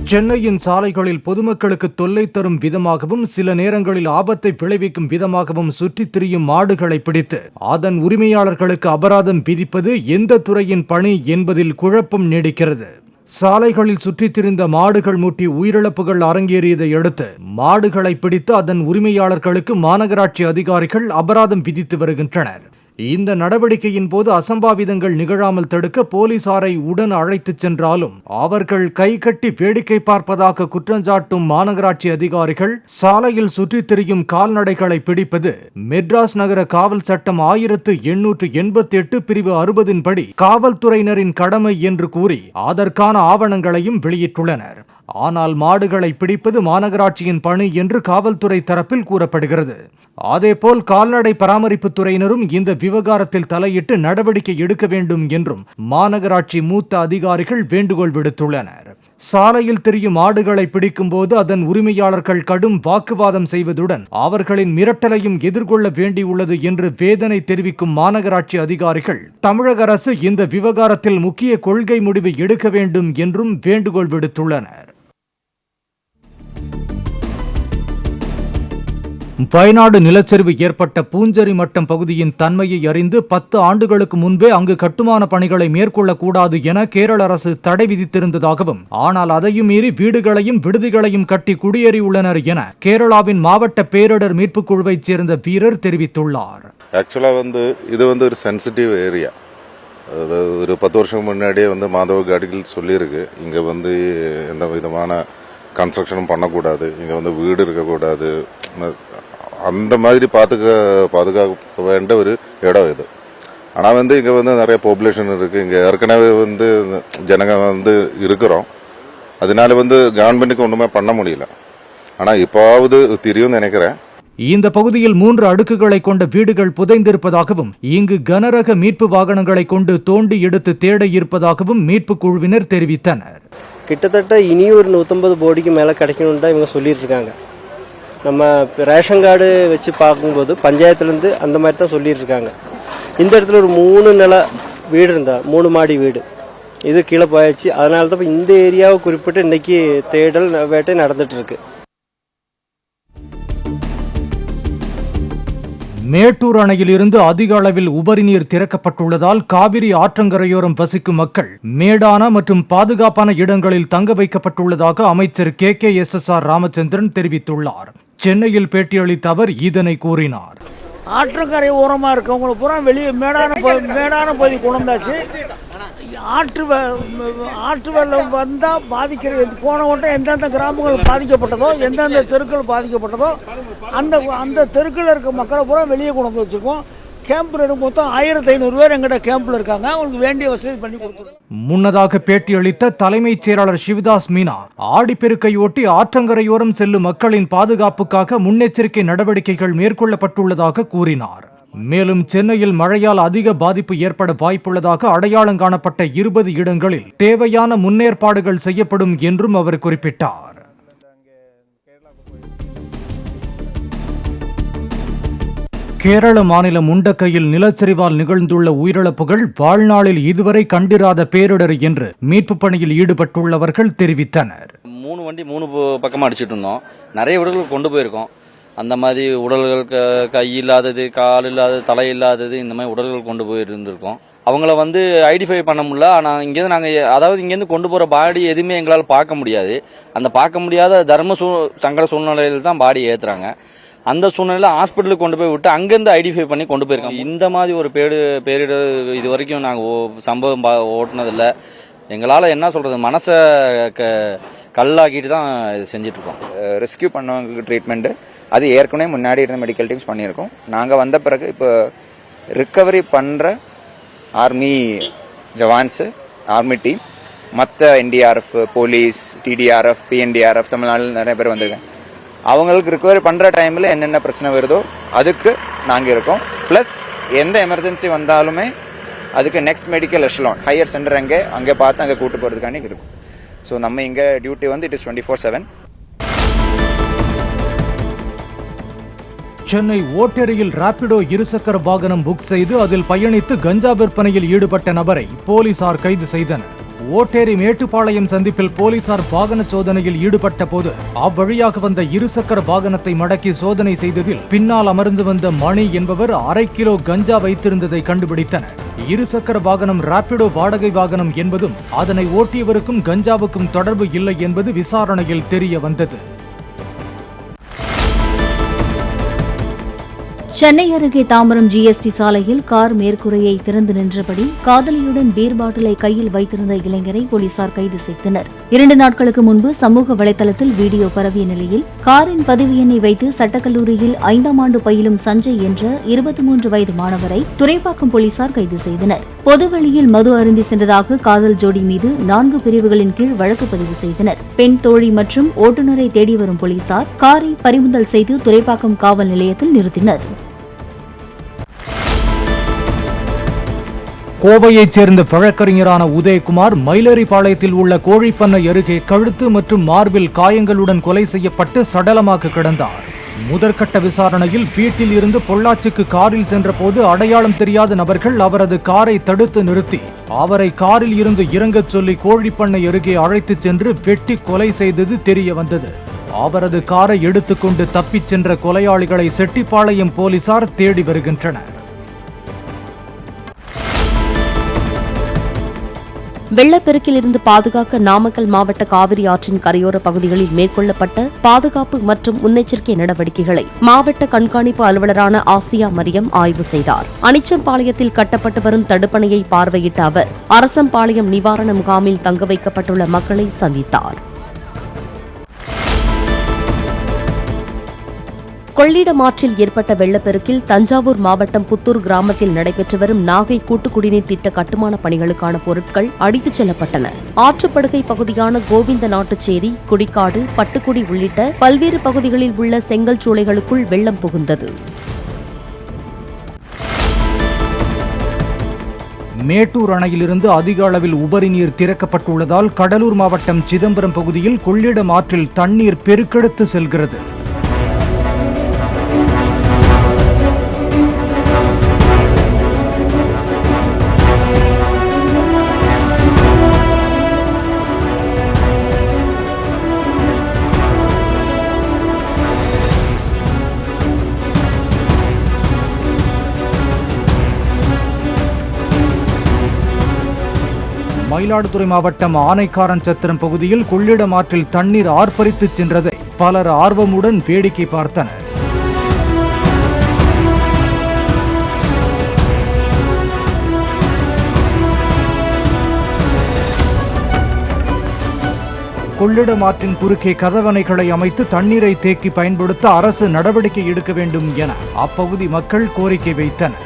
சென்னையின் சாலைகளில் பொதுமக்களுக்கு தொல்லை தரும் விதமாகவும் சில நேரங்களில் ஆபத்தை விளைவிக்கும் விதமாகவும் சுற்றித் திரியும் மாடுகளை பிடித்து அதன் உரிமையாளர்களுக்கு அபராதம் விதிப்பது எந்த துறையின் பணி என்பதில் குழப்பம் நீடிக்கிறது. சாலைகளில் சுற்றித் திரிந்த மாடுகள் மூட்டி உயிரிழப்புகள் அரங்கேறியதை அடுத்து மாடுகளை பிடித்து அதன் உரிமையாளர்களுக்கு மாநகராட்சி அதிகாரிகள் அபராதம் விதித்து வருகின்றனர். இந்த நடவடிக்கையின் போது அசம்பாவிதங்கள் நிகழாமல் தடுக்க போலீசாரை உடன் அழைத்துச் சென்றாலும் அவர்கள் கை கட்டி வேடிக்கை பார்ப்பதாக குற்றஞ்சாட்டும் மாநகராட்சி அதிகாரிகள் சாலையில் சுற்றித் திரியும் கால்நடைகளை பிடிப்பது மெட்ராஸ் நகர காவல் சட்டம் 1888 பிரிவு 60 படி காவல்துறையினரின் கடமை என்று கூறி அதற்கான ஆவணங்களையும் வெளியிட்டுள்ளனர். ஆனால் மாடுகளை பிடிப்பது மாநகராட்சியின் பணி என்று காவல்துறை தரப்பில் கூறப்படுகிறது. அதேபோல் கால்நடை பராமரிப்பு துறையினரும் இந்த விவகாரத்தில் தலையிட்டு நடவடிக்கை எடுக்க வேண்டும் என்றும் மாநகராட்சி மூத்த அதிகாரிகள் வேண்டுகோள் விடுத்துள்ளனர். சாலையில் திரியும் மாடுகளை பிடிக்கும் போது அதன் உரிமையாளர்கள் கடும் வாக்குவாதம் செய்வதுடன் அவர்களின் மிரட்டலையும் எதிர்கொள்ள வேண்டியுள்ளது என்று வேதனை தெரிவிக்கும் மாநகராட்சி அதிகாரிகள் தமிழக அரசு இந்த விவகாரத்தில் முக்கிய கொள்கை முடிவு எடுக்க வேண்டும் என்றும் வேண்டுகோள் விடுத்துள்ளனர். வயநாடு நிலச்சரிவு ஏற்பட்ட பூஞ்சரி மட்டம் பகுதியின் தன்மையை அறிந்து 10 ஆண்டுகளுக்கு முன்பே அங்கு கட்டுமான பணிகளை மேற்கொள்ளக்கூடாது என கேரள அரசு தடை விதித்திருந்ததாகவும், ஆனால் அதையும் மீறி வீடுகளையும் விடுதிகளையும் கட்டி குடியேறியுள்ளனர் என கேரளாவின் மாவட்ட பேரிடர் மீட்பு குழுவைச் சேர்ந்த வீரர் தெரிவித்துள்ளார். ஆக்சுவலா இது ஒரு சென்சிட்டிவ் ஏரியா. ஒரு 10 வருஷம் முன்னாடியே மாதவ காடிகள் சொல்லியிருக்கு, இங்க எந்த விதமான கன்ஸ்ட்ரக்ஷனும் பண்ணக்கூடாது, இங்க வீடு இருக்கக்கூடாது, அந்த மாதிரி பாதுகாக்க வேண்ட ஒரு இடம் இது. ஆனால் இங்கே நிறைய பாப்புலேஷன் இருக்கு, இங்கே ஏற்கனவே ஜனங்க இருக்கிறோம். அதனால கவர்மெண்ட்டுக்கு ஒன்றுமே பண்ண முடியல. ஆனால் இப்போவாவது தெரியும் நினைக்கிறேன். இந்த பகுதியில் 3 அடுக்குகளை கொண்ட வீடுகள் புதைந்திருப்பதாகவும் இங்கு கனரக மீட்பு வாகனங்களை கொண்டு தோண்டி எடுத்து தேட இருப்பதாகவும் மீட்பு குழுவினர் தெரிவித்தனர். கிட்டத்தட்ட இனி ஒரு 150 கோடிக்கு மேலே கிடைக்கணும்னு தான் இவங்க சொல்லிட்டு இருக்காங்க. நம்ம ரேஷன் கார்டு வச்சு பார்க்கும்போது பஞ்சாயத்துலேருந்து அந்த மாதிரி தான் சொல்லிட்டு இருக்காங்க. இந்த இடத்துல ஒரு 3 நில வீடு இருந்தா 3 மாடி வீடு இது கீழே போயாச்சு. அதனால தான் இந்த ஏரியாவை குறிப்பிட்டு இன்னைக்கு தேடல் வேட்டை நடந்துட்டு இருக்கு. மேட்டூர் அணையில் இருந்து அதிக அளவில் உபரி நீர் திறக்கப்பட்டுள்ளதால் காவிரி ஆற்றங்கரையோரம் வசிக்கும் மக்கள் மேடான மற்றும் பாதுகாப்பான இடங்களில் தங்க வைக்கப்பட்டுள்ளதாக அமைச்சர் KKSSR ராமச்சந்திரன் தெரிவித்துள்ளார். சென்னையில் பேட்டியளித்த அவர் இதனை கூறினார். ஆற்றங்கரை ஓரமாக இருக்கவங்களை பூரா வெளியே மேடான பகுதி கொண்டாச்சு. ஆற்று வெள்ளம் வந்தால் பாதிக்கிறது போன உடனே எந்தெந்த கிராமங்கள் பாதிக்கப்பட்டதோ எந்தெந்த தெருக்கள் பாதிக்கப்பட்டதோ அந்த தெருக்கள் இருக்க மக்களை பூரா வெளியே கொண்டு வச்சுருக்கோம். கேம்ப் மொத்தம் 1500 பேர் எங்கிட்ட கேம்ப்ல இருக்காங்க. அவங்களுக்கு வேண்டிய வசதி பண்ணி கொடுத்துருக்கோம். முன்னதாக பேட்டியளித்த தலைமைச் செயலாளர் சிவதாஸ் மீனா ஆடிப்பெருக்கையொட்டி ஆற்றங்கரையோரம் செல்லும் மக்களின் பாதுகாப்புக்காக முன்னெச்சரிக்கை நடவடிக்கைகள் மேற்கொள்ளப்பட்டுள்ளதாக கூறினார். மேலும் சென்னையில் மழையால் அதிக பாதிப்பு ஏற்பட வாய்ப்புள்ளதாக அடையாளம் காணப்பட்ட 20 இடங்களில் தேவையான முன்னேற்பாடுகள் செய்யப்படும் என்றும் அவர் குறிப்பிட்டார். கேரள மாநிலம் முண்டக்கையில் நிலச்சரிவால் நிகழ்ந்துள்ள உயிரிழப்புகள் வாழ்நாளில் இதுவரை கண்டிராத பேரிடர் என்று மீட்பு பணியில் ஈடுபட்டுள்ளவர்கள் தெரிவித்தனர். 3 வண்டி 3 பக்கமா அடிச்சிட்டு இருந்தோம். நிறைய உடல்கள் கொண்டு போயிருக்கோம். அந்த மாதிரி உடல்கள் கை இல்லாதது, கால் இல்லாதது, தலை இல்லாதது, இந்த மாதிரி உடல்கள் கொண்டு போயிருந்திருக்கோம். அவங்கள ஐடென்டிஃபை பண்ண முடியல. ஆனால் இங்கேருந்து கொண்டு போகிற பாடி எதுவுமே எங்களால் பார்க்க முடியாது. அந்த பார்க்க முடியாத சங்கட சூழ்நிலையில் தான் பாடி ஏற்றுறாங்க. அந்த சூழ்நிலையில் ஹாஸ்பிட்டலுக்கு கொண்டு போய் விட்டு அங்கேருந்து ஐடென்டிஃபை பண்ணி கொண்டு போயிருக்காங்க. இந்த மாதிரி ஒரு பேரிடர் இது வரைக்கும் நாங்கள் சம்பவம் ஓட்டுனதில்லை. எங்களால் என்ன சொல்கிறது, மனசை கல்லாக்கிட்டு தான் இது செஞ்சிட்ருக்கோம். ரெஸ்கியூ பண்ணவங்களுக்கு ட்ரீட்மெண்ட்டு அது ஏற்கனவே முன்னாடி இருந்த மெடிக்கல் டீம்ஸ் பண்ணியிருக்கோம். நாங்கள் வந்த பிறகு இப்போ ரிக்கவரி பண்ணுற ஆர்மி ஜவான்ஸு, ஆர்மி டீம், மற்ற NDRF, போலீஸ், TDRF, PNDRF தமிழ்நாட்டில் நிறைய பேர் வந்திருக்காங்க. அவங்களுக்கு ரிக்கவரி பண்ணுற டைமில் என்னென்ன பிரச்சனை வருதோ அதுக்கு நாங்கள் இருக்கோம். ப்ளஸ் எந்த எமர்ஜென்சி வந்தாலுமே அதுக்கு next medical echelon higher centre அங்கே பார்த்து அங்கே கூட்டு போகிறதுக்காண்டி இருக்கும். ஸோ நம்ம இங்கே டியூட்டி இட் இஸ் 24/7. சென்னை ஓட்டேரியில் ராபிடோ இருசக்கர வாகனம் புக் செய்து அதில் பயணித்து கஞ்சா விற்பனையில் ஈடுபட்ட நபரை போலீசார் கைது செய்தனர். ஓட்டேரி மேட்டுப்பாளையம் சந்திப்பில் போலீசார் வாகன சோதனையில் ஈடுபட்ட போது அவ்வழியாக வந்த இருசக்கர வாகனத்தை மடக்கி சோதனை செய்ததில் பின்னால் அமர்ந்து வந்த மணி என்பவர் 1/2 கிலோ கஞ்சா வைத்திருந்ததை கண்டுபிடித்தனர். இருசக்கர வாகனம் ராபிடோ வாடகை வாகனம் என்பதும் அதனை ஓட்டியவருக்கும் கஞ்சாவுக்கும் தொடர்பு இல்லை என்பது விசாரணையில் தெரிய வந்தது. சென்னை அருகே தாம்பரம் ஜிஎஸ்டி சாலையில் கார் மேற்கூரையை திறந்து நின்றபடி காதலியுடன் பீர் பாட்டிலை கையில் வைத்திருந்த இளைஞரை போலீசார் கைது செய்தனர். 2 நாட்களுக்கு முன்பு சமூக வலைதளத்தில் வீடியோ பரவிய நிலையில் காரின் பதிவு எண்ணை வைத்து சட்டக்கல்லூரியில் 5ஆம் ஆண்டு பயிலும் சஞ்சய் என்ற 23 வயது மாணவரை துறைப்பாக்கம் போலீசார் கைது செய்தனர். பொதுவெளியில் மது அருந்தி சென்றதாக காதல் ஜோடி மீது 4 பிரிவுகளின் கீழ் வழக்கு பதிவு செய்தனர். பெண் தோழி மற்றும் ஓட்டுநரை தேடி வரும் போலீசார் காரை பறிமுதல் செய்து துறைப்பாக்கம் காவல் நிலையத்தில் நிறுத்தினர். கோவையைச் சேர்ந்த வழக்கறிஞரான உதயகுமார் மயிலேறிபாளையத்தில் உள்ள கோழிப்பண்ணை அருகே கழுத்து மற்றும் மார்பில் காயங்களுடன் கொலை செய்யப்பட்டு சடலமாக கிடந்தார். முதற்கட்ட விசாரணையில் வீட்டில் இருந்து பொள்ளாச்சிக்கு காரில் சென்றபோது அடையாளம் தெரியாத நபர்கள் அவரது காரை தடுத்து நிறுத்தி அவரை காரில் இருந்து இறங்கச் சொல்லி கோழிப்பண்ணை அருகே அழைத்துச் சென்று வெட்டி கொலை செய்தது தெரிய வந்தது. அவரது காரை எடுத்துக்கொண்டு தப்பிச் சென்ற கொலையாளிகளை செட்டிப்பாளையம் போலீசார் தேடி வருகின்றனர். வெள்ளப்பெருக்கில் இருந்து பாதுகாக்க நாமக்கல் மாவட்ட காவிரி ஆற்றின் கரையோர பகுதிகளில் மேற்கொள்ளப்பட்ட பாதுகாப்பு மற்றும் முன்னெச்சரிக்கை நடவடிக்கைகளை மாவட்ட கண்காணிப்பு அலுவலரான ஆசியா மரியம் ஆய்வு செய்தார். அனிச்சம்பாளையத்தில் கட்டப்பட்டு வரும் தடுப்பணையை பார்வையிட்ட அவர் அரசம்பாளையம் நிவாரண முகாமில் தங்க வைக்கப்பட்டுள்ள மக்களை சந்தித்தார். கொள்ளிடம் ஆற்றில் ஏற்பட்ட வெள்ளப்பெருக்கில் தஞ்சாவூர் மாவட்டம் புத்தூர் கிராமத்தில் நடைபெற்று வரும் நாகை கூட்டு குடிநீர் திட்ட கட்டுமான பணிகளுக்கான பொருட்கள் அடித்துச் செல்லப்பட்டன. ஆற்றுப்படுகை பகுதியான கோவிந்த நாட்டுச்சேரி, குடிக்காடு, பட்டுக்குடி உள்ளிட்ட பல்வேறு பகுதிகளில் உள்ள செங்கல் சூளைகளுக்குள் வெள்ளம் புகுந்தது. மேட்டூர் அணையிலிருந்து அதிக அளவில் உபரி நீர் திறக்கப்பட்டுள்ளதால் கடலூர் மாவட்டம் சிதம்பரம் பகுதியில் கொள்ளிடம் ஆற்றில் தண்ணீர் பெருக்கெடுத்து செல்கிறது. மயிலாடுதுறை மாவட்டம் ஆனைக்காரன்சத்திரம் பகுதியில் கொள்ளிடம் ஆற்றில் தண்ணீர் ஆர்ப்பரித்துச் சென்றதை பலர் ஆர்வமுடன் வேடிக்கை பார்த்தனர். கொள்ளிடம் ஆற்றின் குறுக்கே கதவணைகளை அமைத்து தண்ணீரை தேக்கி பயன்படுத்த அரசு நடவடிக்கை எடுக்க வேண்டும் என அப்பகுதி மக்கள் கோரிக்கை வைத்தனர்.